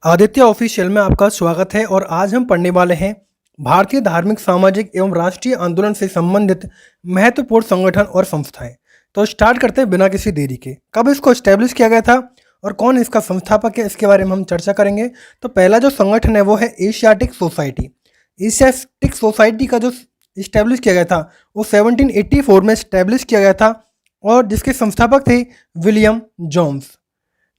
Aditya official में आपका स्वागत है और आज हम पढ़ने वाले हैं भारतीय धार्मिक सामाजिक एवं राष्ट्रीय आंदोलन से संबंधित महत्वपूर्ण संगठन और संस्थाएं। तो स्टार्ट करते हैं बिना किसी देरी के। कब इसको स्टैब्लिश किया गया था और कौन इसका संस्थापक है, इसके बारे में हम चर्चा करेंगे। तो पहला जो संगठन है वो है एशियाटिक सोसाइटी। एशियाटिक सोसाइटी का जो इस्टेब्लिश किया गया था वो 1784 में इस्टेब्लिश किया गया था और जिसके संस्थापक थे विलियम जोन्स।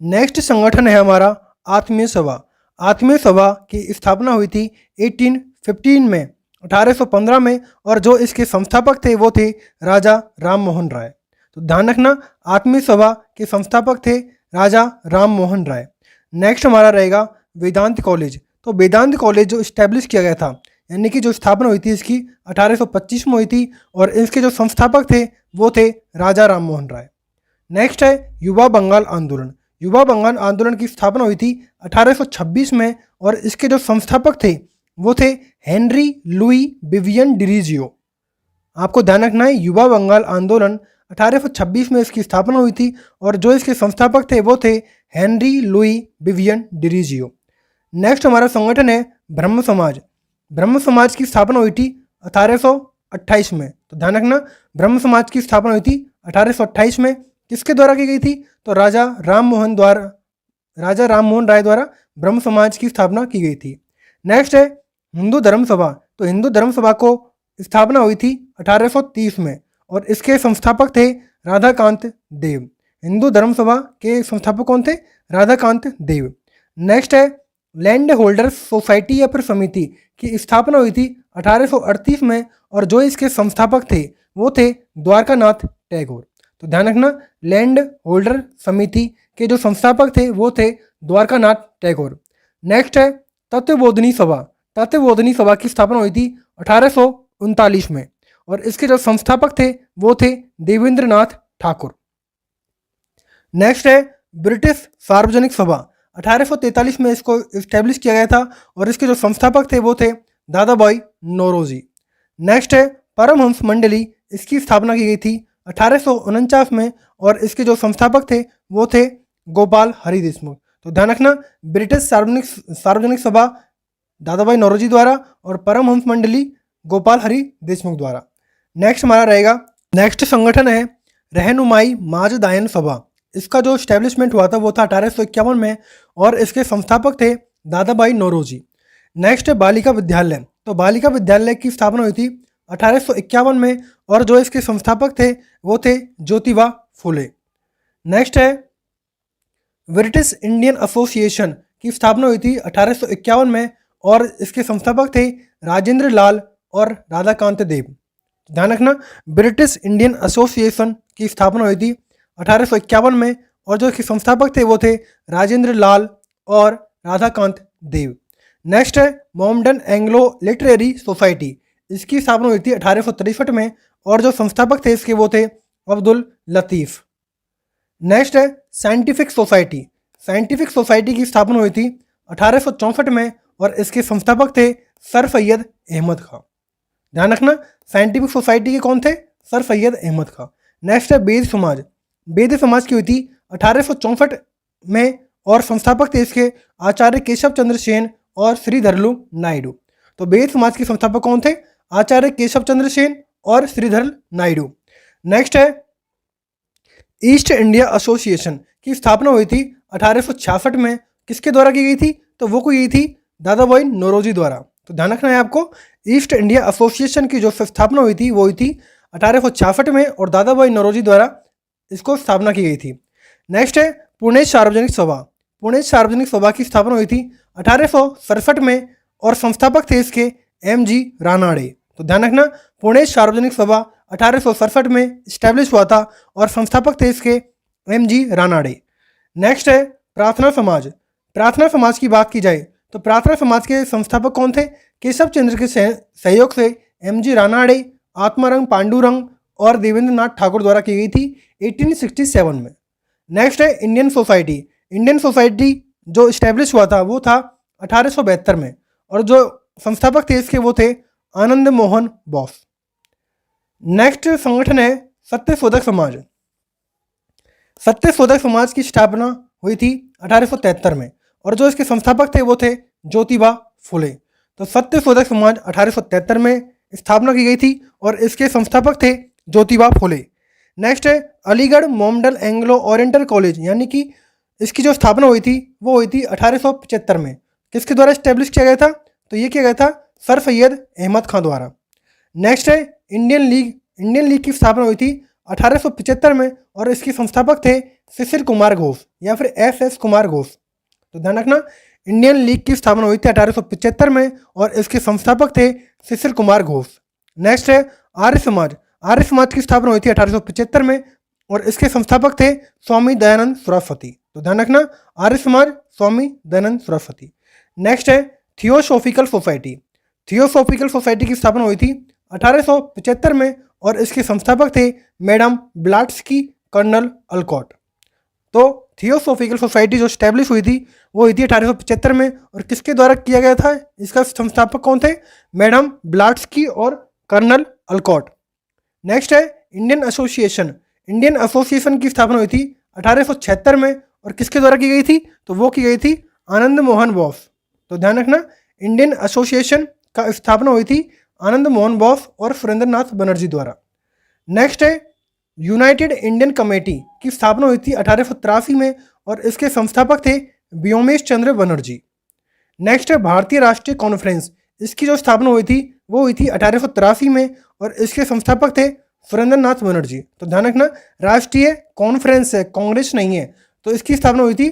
नेक्स्ट संगठन है हमारा आत्मीय सभा। आत्मीय सभा की स्थापना हुई थी 1815 में 1815 में और जो इसके संस्थापक थे वो थे राजा राम मोहन राय। तो ध्यान रखना, आत्मीय सभा के संस्थापक थे राजा राम मोहन राय। नेक्स्ट हमारा रहेगा वेदांत कॉलेज। तो वेदांत कॉलेज जो इस्टेब्लिश किया गया था, यानी कि जो स्थापना हुई थी इसकी 1825 में हुई थी और इसके जो संस्थापक थे वो थे राजा राम मोहन राय। नेक्स्ट है युवा बंगाल आंदोलन। युवा बंगाल आंदोलन की स्थापना हुई थी 1826 में और इसके जो संस्थापक थे वो थे हेनरी लुई विवियन डिरीजियो। आपको ध्यान रखना है, युवा बंगाल आंदोलन 1826 में इसकी स्थापना हुई थी और जो इसके संस्थापक थे वो थे हेनरी लुई विवियन डिरीजियो। नेक्स्ट हमारा संगठन है ब्रह्म समाज। ब्रह्म समाज की स्थापना हुई थी 1828 में। तो ध्यान रखना, ब्रह्म समाज की स्थापना हुई थी 1828 में। किसके द्वारा की गई थी? तो राजा राम मोहन राय द्वारा ब्रह्म समाज की स्थापना की गई थी। नेक्स्ट है हिंदू धर्म सभा। तो हिंदू धर्म सभा को स्थापना हुई थी 1830 में और इसके संस्थापक थे राधाकांत देव। हिंदू धर्म सभा के संस्थापक कौन थे? राधाकांत देव। नेक्स्ट है लैंड होल्डर्स सोसाइटी या फिर समिति की स्थापना हुई थी 1838 में और जो इसके संस्थापक थे वो थे द्वारकानाथ टैगोर। तो ध्यान रखना, लैंड होल्डर समिति के जो संस्थापक थे वो थे द्वारकानाथ टैगोर। नेक्स्ट है तत्वबोधिनी सभा। तत्वबोधिनी सभा की स्थापना हुई थी 1839 में और इसके जो संस्थापक थे वो थे देवेंद्रनाथ ठाकुर। नेक्स्ट है ब्रिटिश सार्वजनिक सभा। 1843 में इसको इस्टेब्लिश किया गया था और इसके जो संस्थापक थे वो थे दादा भाई नौरोजी। नेक्स्ट है परमहंस मंडली। इसकी स्थापना की गई थी 1849 में और इसके जो संस्थापक थे वो थे गोपाल हरि देशमुख। तो ध्यान रखना, ब्रिटिश सार्वजनिक सभा दादा भाई नौरोजी द्वारा और परमहंस मंडली गोपाल हरि देशमुख द्वारा। नेक्स्ट हमारा रहेगा, नेक्स्ट संगठन है रहनुमाई माजदायन सभा। इसका जो स्टैब्लिशमेंट हुआ था वो था 1851 में और इसके संस्थापक थे दादा भाई नौरोजी। नेक्स्ट है बालिका विद्यालय। तो बालिका विद्यालय की स्थापना हुई थी 1851 में और जो इसके संस्थापक थे वो थे ज्योतिबा फुले। नेक्स्ट है ब्रिटिश इंडियन एसोसिएशन की स्थापना हुई थी 1851 में और इसके संस्थापक थे राजेंद्र लाल और राधाकांत देव। ध्यान रखना, ब्रिटिश इंडियन एसोसिएशन की स्थापना हुई थी 1851 में और जो इसके संस्थापक थे वो थे राजेंद्र लाल और राधाकांत देव। नेक्स्ट है मोमडन एंग्लो लिटरेरी सोसाइटी। इसकी स्थापना हुई थी 1863 में और जो संस्थापक थे इसके वो थे अब्दुल लतीफ़। नेक्स्ट है साइंटिफिक सोसाइटी। साइंटिफिक सोसाइटी की स्थापना हुई थी 1864 में और इसके संस्थापक थे सर सैयद अहमद खां। ध्यान रखना, साइंटिफिक सोसाइटी के कौन थे? सर सैयद अहमद खां। नेक्स्ट है बेद समाज। बेद समाज की हुई थी 1864 में और संस्थापक थे इसके आचार्य केशव चंद्र सेन और श्रीधरलू नायडू। तो बेद समाज के संस्थापक कौन थे? आचार्य केशव चंद्र सेन और श्रीधर नायडू। नेक्स्ट है ईस्ट इंडिया एसोसिएशन की स्थापना हुई थी 1866 में। किसके द्वारा की गई थी? तो वो की गई थी दादा भाई नौरोजी द्वारा। तो ध्यान रखना है आपको, ईस्ट इंडिया एसोसिएशन की जो स्थापना हुई थी वो हुई थी 1866 में और दादा भाई नौरोजी द्वारा इसको स्थापना की गई थी। नेक्स्ट है पुणे सार्वजनिक सभा। पुणे सार्वजनिक सभा की स्थापना हुई थी 1867 में और संस्थापक थे इसके MG रानाडे। तो ध्यान रखना, पुणे सार्वजनिक सभा 1867 में स्टैब्लिश हुआ था और संस्थापक थे इसके MG रानाडे। नेक्स्ट है प्रार्थना समाज। प्रार्थना समाज की बात की जाए तो प्रार्थना समाज के संस्थापक कौन थे? केशव चंद्र के सहयोग से MG रानाडे, आत्मारंग पांडुरंग और देवेंद्रनाथ ठाकुर द्वारा की गई थी 1867 में। नेक्स्ट है इंडियन सोसाइटी। इंडियन सोसाइटी जो स्टैब्लिश हुआ था वो था 1872 में और जो संस्थापक थे इसके वो थे आनंद मोहन बोस। नेक्स्ट संगठन है सत्यशोधक समाज। सत्यशोधक समाज की स्थापना हुई थी 1873 में और जो इसके संस्थापक थे वो थे ज्योतिबा फुले। तो सत्यशोधक समाज 1873 में स्थापना की गई थी और इसके संस्थापक थे ज्योतिबा फुले। नेक्स्ट है अलीगढ़ मोमडन एंग्लो ओरिएंटल कॉलेज, यानी कि इसकी जो स्थापना हुई थी वो हुई थी 1875 में। किसके द्वारा स्टैब्लिश किया गया था? तो ये किया गया था सर सैयद अहमद खां द्वारा। नेक्स्ट है इंडियन लीग की स्थापना हुई थी 1875 में और इसके संस्थापक थे शिशिर कुमार घोष या फिर एस कुमार घोष। तो ध्यान रखना, इंडियन लीग की स्थापना हुई थी 1875 में और इसके संस्थापक थे शिशिर कुमार घोष। नेक्स्ट है आर्य समाज की स्थापना हुई थी 1875 में और इसके संस्थापक थे स्वामी दयानंद सरस्वती। तो ध्यान रखना, आर्य समाज स्वामी दयानंद सरस्वती। नेक्स्ट है थियोसॉफिकल सोसाइटी की स्थापना हुई थी 1875 में और इसके संस्थापक थे मैडम ब्लाट्स्की, कर्नल अल्कॉट। तो थियोसॉफिकल सोसाइटी जो स्टैब्लिश हुई थी वो हुई थी 1875 में और किसके द्वारा किया गया था? इसका संस्थापक कौन थे? मैडम ब्लाट्स्की और कर्नल अल्कॉट। नेक्स्ट है इंडियन एसोसिएशन की स्थापना हुई थी 1876 में और किसके द्वारा की गई थी? तो वो की गई थी आनंद मोहन बोस। तो ध्यान रखना, इंडियन एसोसिएशन का स्थापना हुई थी आनंद मोहन बोस और सुरेंद्रनाथ बनर्जी द्वारा। नेक्स्ट है यूनाइटेड इंडियन कमेटी की स्थापना हुई थी 1883 में और इसके संस्थापक थे व्योमेश चंद्र बनर्जी। नेक्स्ट है भारतीय राष्ट्रीय कॉन्फ्रेंस, इसकी जो स्थापना हुई थी वो हुई थी 1883 में और इसके संस्थापक थे सुरेंद्रनाथ बनर्जी। तो ध्यान रखना, राष्ट्रीय कॉन्फ्रेंस है, कांग्रेस नहीं है, तो इसकी स्थापना हुई थी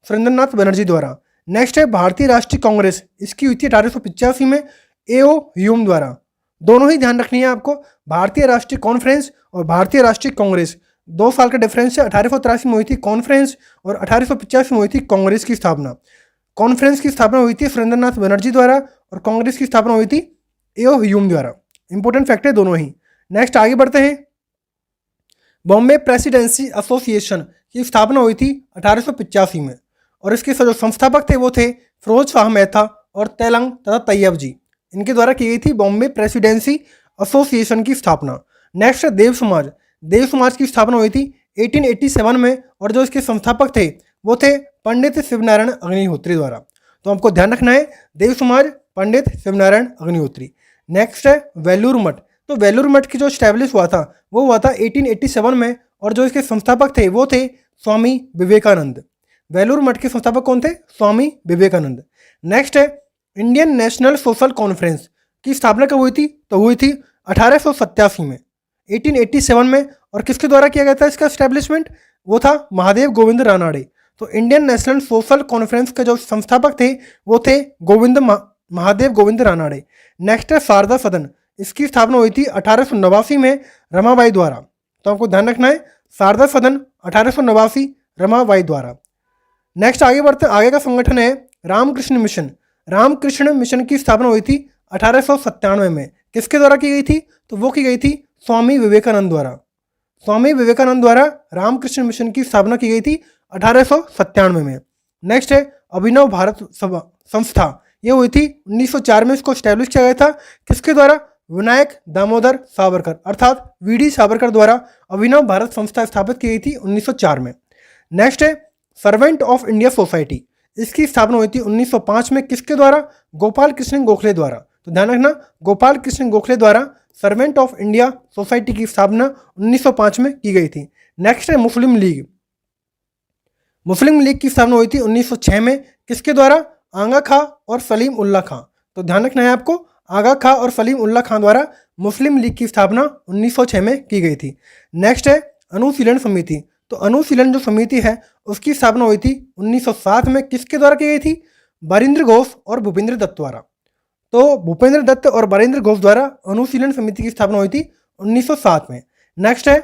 सुरेंद्रनाथ बनर्जी द्वारा। नेक्स्ट है भारतीय राष्ट्रीय कांग्रेस, इसकी हुई थी 1885 में एओ ह्यूम द्वारा। दोनों ही ध्यान रखनी है आपको, भारतीय राष्ट्रीय कॉन्फ्रेंस और भारतीय राष्ट्रीय कांग्रेस 2 साल का डिफरेंस है। 1883 में हुई थी कॉन्फ्रेंस और 1885 में हुई थी कांग्रेस की स्थापना। कॉन्फ्रेंस की स्थापना हुई थी सुरेंद्रनाथ बनर्जी द्वारा और कांग्रेस की स्थापना हुई थी एओ ह्यूम द्वारा। इंपॉर्टेंट फैक्ट है दोनों ही। नेक्स्ट आगे बढ़ते हैं। बॉम्बे प्रेसिडेंसी एसोसिएशन की स्थापना हुई थी 1885 में और इसके जो संस्थापक थे वो थे फिरोज शाह मेहता और तेलंग तथा तैयब जी। इनके द्वारा की गई थी बॉम्बे प्रेसिडेंसी एसोसिएशन की स्थापना। नेक्स्ट देव समाज की स्थापना हुई थी 1887 में और जो इसके संस्थापक थे वो थे पंडित शिवनारायण अग्निहोत्री द्वारा। तो आपको ध्यान रखना है देव समाज पंडित शिवनारायण अग्निहोत्री। नेक्स्ट है वेलूर मठ। तो वेलूर मठ की जो स्टैब्लिश हुआ था वो हुआ था 1887 में और जो इसके संस्थापक थे वो थे स्वामी विवेकानंद। वेलूर मठ के संस्थापक कौन थे? स्वामी विवेकानंद। नेक्स्ट है इंडियन नेशनल सोशल कॉन्फ्रेंस की स्थापना कब हुई थी? तो हुई थी 1887 में, 1887 में। और किसके द्वारा किया गया था इसका स्टैब्लिशमेंट? वो था महादेव गोविंद रानाडे। तो इंडियन नेशनल सोशल कॉन्फ्रेंस के जो संस्थापक थे वो थे महादेव गोविंद रानाडे। नेक्स्ट है शारदा सदन, इसकी स्थापना हुई थी 1889 में रमाबाई द्वारा। तो आपको ध्यान रखना है शारदा सदन 1889 रमाबाई द्वारा। नेक्स्ट आगे बढ़ते, आगे का संगठन है रामकृष्ण मिशन की स्थापना हुई थी 1897 में। किसके द्वारा की गई थी? तो वो की गई थी स्वामी विवेकानंद द्वारा रामकृष्ण मिशन की स्थापना की गई थी 1897 में। नेक्स्ट है अभिनव भारत सभा संस्था, ये हुई थी 1904 में, इसको स्टैब्लिश किया गया था। किसके द्वारा? विनायक दामोदर सावरकर अर्थात वीडी सावरकर द्वारा अभिनव भारत संस्था स्थापित की गई थी 1904 में। नेक्स्ट है सर्वेंट ऑफ इंडिया सोसाइटी, इसकी स्थापना हुई थी 1905 में। किसके द्वारा? गोपाल कृष्ण गोखले द्वारा। तो ध्यान रखना, गोपाल कृष्ण गोखले द्वारा सर्वेंट ऑफ इंडिया सोसाइटी की स्थापना 1905 में की गई थी। नेक्स्ट है मुस्लिम लीग की स्थापना हुई थी 1906 में। किसके द्वारा? आगा खां और सलीम उल्लाह खां। तो ध्यान रखना है आपको, आगा खां और सलीम उल्लाह खां द्वारा मुस्लिम लीग की स्थापना 1906 में की गई थी। नेक्स्ट है अनुशीलन समिति। तो अनुशीलन जो समिति है उसकी स्थापना हुई थी 1907 में। किसके द्वारा की गई थी? बरिंद्र घोष और भूपेंद्र दत्त द्वारा। तो भूपेंद्र दत्त और बरिंद्र घोष द्वारा अनुशीलन समिति की स्थापना हुई थी 1907 में। नेक्स्ट है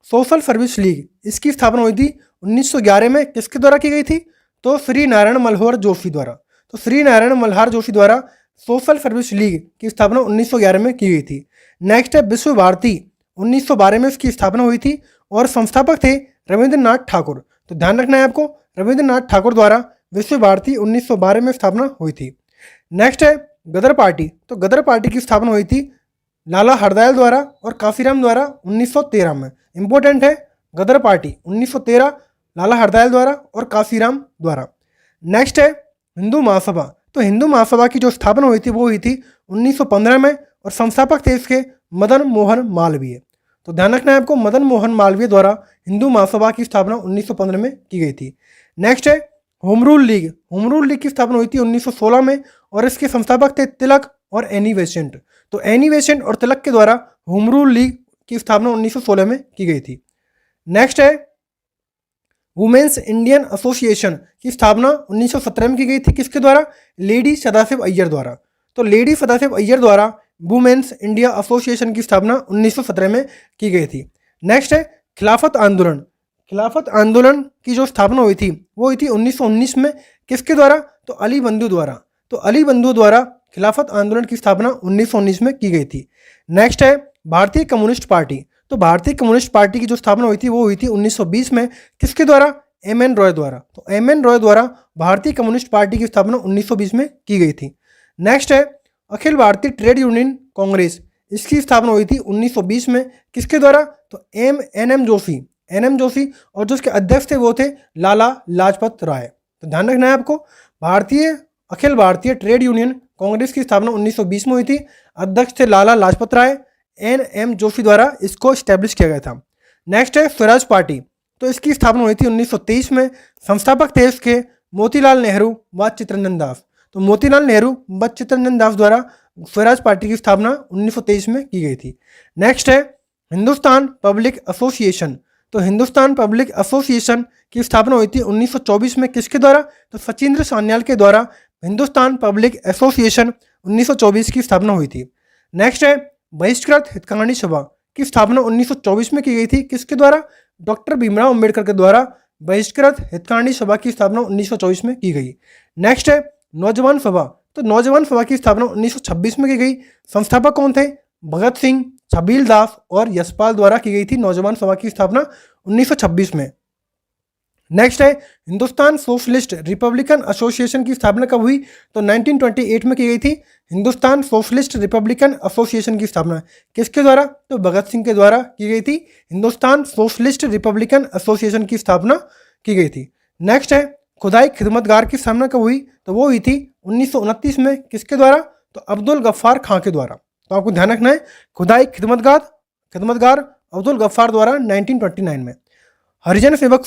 सोशल सर्विस लीग, इसकी स्थापना हुई थी 1911 में। किसके द्वारा की गई थी? तो श्री नारायण मल्होर जोशी द्वारा। तो श्री नारायण मल्हार जोशी द्वारा सोशल सर्विस लीग की स्थापना 1911 में की गई थी। नेक्स्ट है विश्व भारती, 1912 में इसकी स्थापना हुई थी और संस्थापक थे रविंद्रनाथ ठाकुर। तो ध्यान रखना है आपको, रविंद्रनाथ ठाकुर द्वारा विश्व भारती 1912 में स्थापना हुई थी। नेक्स्ट है गदर पार्टी। तो गदर पार्टी की स्थापना हुई थी लाला हरदयाल द्वारा और काशीराम द्वारा 1913 में। इंपॉर्टेंट है, गदर पार्टी 1913 लाला हरदयाल द्वारा और काशीराम द्वारा। नेक्स्ट है हिंदू महासभा। तो हिंदू महासभा की जो स्थापना हुई थी वो हुई थी 1915 में और संस्थापक थे इसके मदन मोहन मालवीय। तो ध्यान रखना है आपको, मदन मोहन मालवीय द्वारा हिंदू महासभा की स्थापना 1915 में की गई थी। नेक्स्ट है home rule league. Home rule league की स्थापना हुई थी 1916 में और इसके संस्थापक थे तिलक और एनी बेसेंट। तो एनी बेसेंट और तिलक के द्वारा होम रूल लीग की स्थापना 1916 में की गई थी। नेक्स्ट है वुमेन्स इंडियन एसोसिएशन की स्थापना 1917 में की गई थी। किसके द्वारा? लेडी सदाशिव अय्यर द्वारा। तो लेडी सदाशिव अय्यर द्वारा वुमेन्स इंडिया एसोसिएशन की स्थापना 1917 में की गई थी। नेक्स्ट है खिलाफत आंदोलन। खिलाफत आंदोलन की जो स्थापना हुई थी वो हुई थी 1919 में। किसके द्वारा? तो अली बंधु द्वारा। तो अली बंधु द्वारा खिलाफत आंदोलन की स्थापना 1919 में की गई थी। नेक्स्ट है भारतीय कम्युनिस्ट पार्टी। तो भारतीय कम्युनिस्ट पार्टी की जो स्थापना हुई थी वो हुई थी 1920 में। किसके द्वारा? एम.एन. रॉय द्वारा। तो एम.एन. रॉय द्वारा भारतीय कम्युनिस्ट पार्टी की स्थापना 1920 में की गई थी। नेक्स्ट है अखिल भारतीय ट्रेड यूनियन कांग्रेस। इसकी स्थापना हुई थी 1920 में। किसके द्वारा? तो एन.एम. जोशी। एन.एम. जोशी और जो उसके अध्यक्ष थे वो थे लाला लाजपत राय। तो ध्यान रखना है आपको, अखिल भारतीय ट्रेड यूनियन कांग्रेस की स्थापना 1920 में हुई थी। अध्यक्ष थे लाला लाजपत राय। एन.एम. जोशी द्वारा इसको स्टैब्लिश किया गया था। नेक्स्ट है स्वराज पार्टी। तो इसकी स्थापना हुई थी 1923 में। संस्थापक थे इसके मोतीलाल नेहरू व चित्तरंजन दास। तो मोतीलाल नेहरू व चित्तरंजन दास द्वारा स्वराज पार्टी की स्थापना 1923 में की गई थी। नेक्स्ट है हिंदुस्तान पब्लिक एसोसिएशन। तो हिंदुस्तान पब्लिक एसोसिएशन की स्थापना हुई थी 1924 में। किसके द्वारा? तो सचिंद्र सान्याल के द्वारा हिंदुस्तान पब्लिक एसोसिएशन 1924 की स्थापना हुई थी। नेक्स्ट है बहिष्कृत हितकांडी सभा की स्थापना 1924 में की गई थी। किसके द्वारा? डॉक्टर भीमराव अंबेडकर के द्वारा बहिष्कृत हितकांडी सभा की स्थापना 1924 में की गई। नेक्स्ट है नौजवान सभा। तो नौजवान सभा की स्थापना 1926 में की गई। संस्थापक कौन थे? भगत सिंह, छबील दास और यशपाल द्वारा की गई थी नौजवान सभा की स्थापना 1926 में। नेक्स्ट है हिंदुस्तान सोशलिस्ट रिपब्लिकन एसोसिएशन की स्थापना कब हुई? तो 1928 में की गई थी। हिंदुस्तान सोशलिस्ट रिपब्लिकन एसोसिएशन की स्थापना किसके द्वारा? तो भगत सिंह के द्वारा की गई थी। हिंदुस्तान सोशलिस्ट रिपब्लिकन एसोसिएशन की स्थापना की गई थी। नेक्स्ट है खुदाई खिदमतगार की स्थापना कब हुई? तो वो हुई थी 1929 में। किसके द्वारा? तो अब्दुल गफ्फार खां के द्वारा। तो आपको ध्यान रखना है, खुदाई खिदमतगार अब्दुल गफ्फार द्वारा 1929 में। हरिजन सेवक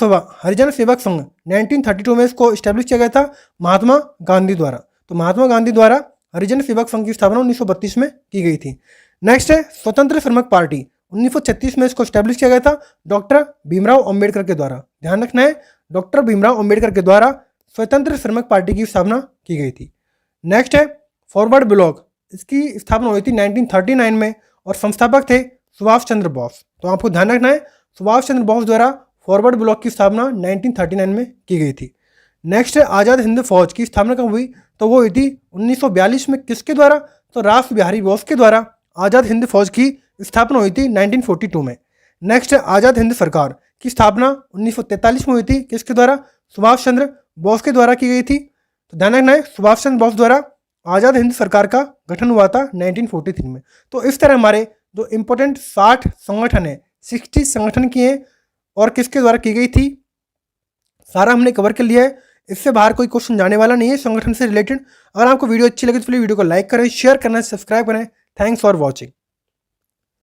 संघ 1932 में इसको स्टैब्लिश किया गया था महात्मा गांधी द्वारा। तो महात्मा गांधी द्वारा हरिजन सेवक संघ की स्थापना 1932 में की गई थी। नेक्स्ट है स्वतंत्र श्रमिक पार्टी। 1936 में इसको स्टैब्लिश किया गया था डॉक्टर भीमराव अंबेडकर के द्वारा। ध्यान रखना है, डॉक्टर भीमराव अंबेडकर के द्वारा स्वतंत्र श्रमिक पार्टी की स्थापना की गई थी। नेक्स्ट है फॉरवर्ड ब्लॉक। इसकी स्थापना हुई थी 1939 में और संस्थापक थे सुभाष चंद्र बोस। तो आपको ध्यान रखना है, सुभाष चंद्र बोस द्वारा फॉरवर्ड ब्लॉक की स्थापना 1939 में की गई थी। नेक्स्ट है आज़ाद हिंद फौज की स्थापना कब हुई? तो वो हुई थी 1942 में। किसके द्वारा? तो रास बिहारी बोस के द्वारा आज़ाद हिंद फौज की स्थापना हुई थी 1942 में। नेक्स्ट है आज़ाद हिंद सरकार की स्थापना 1943 में हुई थी। किसके द्वारा? सुभाष चंद्र बोस के द्वारा की गई थी। तो ध्यान रखना है, सुभाष चंद्र बोस द्वारा आज़ाद हिंद सरकार का गठन हुआ था 1943 में। तो इस तरह हमारे जो इंपॉर्टेंट 60 संगठन है, 60 संगठन किए और किसके द्वारा की गई थी, सारा हमने कवर कर लिया है। इससे बाहर कोई क्वेश्चन जाने वाला नहीं है संगठन से रिलेटेड। अगर आपको वीडियो अच्छी लगे तो प्लीज़ वीडियो को लाइक करें, शेयर करना, सब्सक्राइब करें। Thanks for watching.